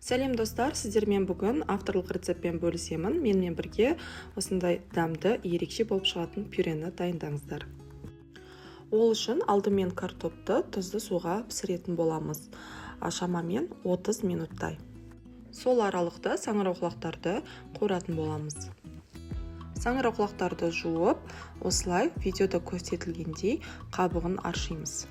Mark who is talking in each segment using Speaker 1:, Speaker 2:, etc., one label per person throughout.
Speaker 1: Сәлем достар, сіздермен бүгін авторлық рецептпен бөлісемін. Менімен бірге осындай дәмді, ерекше болып шығатын пюрені дайындаңыздар. Ол үшін алдымен картопты тұзды суға пісіретін боламыз. Шамамен 30 минуттай. Сол аралықта саңырауқұлақтарды қуыратын боламыз. Саңырауқұлақтарды жуып, осылай видеода көрсетілгендей қабығын аршимыз.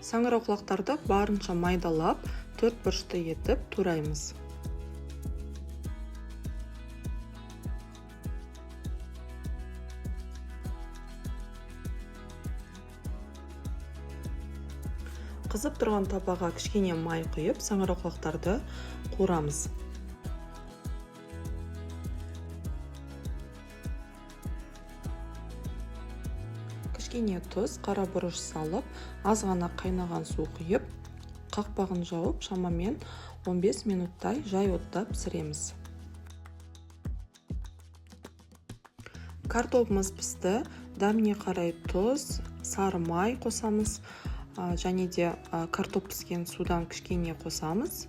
Speaker 1: Саңырауқұлақтарды барынша майдалап, 4 бұрышты етіп тураймыз. Қызып тұрған табаға кішкене май құйып, саңырауқұлақтарды қуырамыз. Кішкене тұз, қара бұрыш салып, аз ғана қайнаған су құйып, қақпағын жауып, шамамен 15 минуттай жай отта пісіреміз. Картопымыз пісті, дәміне қарай тұз, сары май қосамыз, және де картоп піскен судан кішкене қосамыз,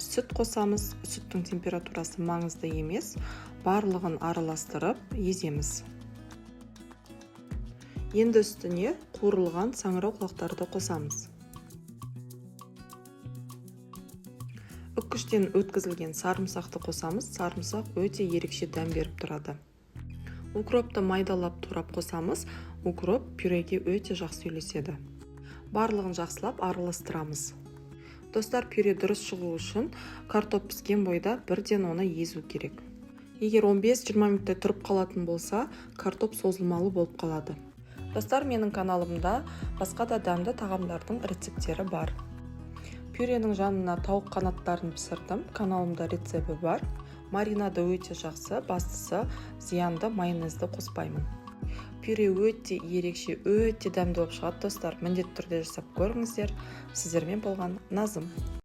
Speaker 1: сүт қосамыз. Сүттің температурасы маңызды емес, барлығын араластырып еземіз. Енді үстіне қуырылған саңырауқұлақтарды қосамыз. Үккіштен өткізілген сарымсақты қосамыз. Сарымсақ өте ерекше дәм беріп тұрады. Укропты майдалап турап қосамыз. Укроп пюреге өте жақсы үйлеседі. Барлығын жақсылап араластырамыз. Достар, пюре дұрыс шығу үшін картоп піскен бойда бірден оны езу керек. Егер 15-20 минуттай тұрып қалатын болса, картоп созылмалы болып қалады. Достар, менің каналымда басқа да дәмді тағамдардың рецептері бар. Пюренің жанына тауық қанаттарын пісірдім. Каналымда рецебі бар. Маринады өте жақсы, бастысы зиянды майонезді қоспаймын. Пюре өте ерекше, өте дәмді болып шығады достар. Міндетті түрде жасап көріңіздер. Сіздермен болған Назым.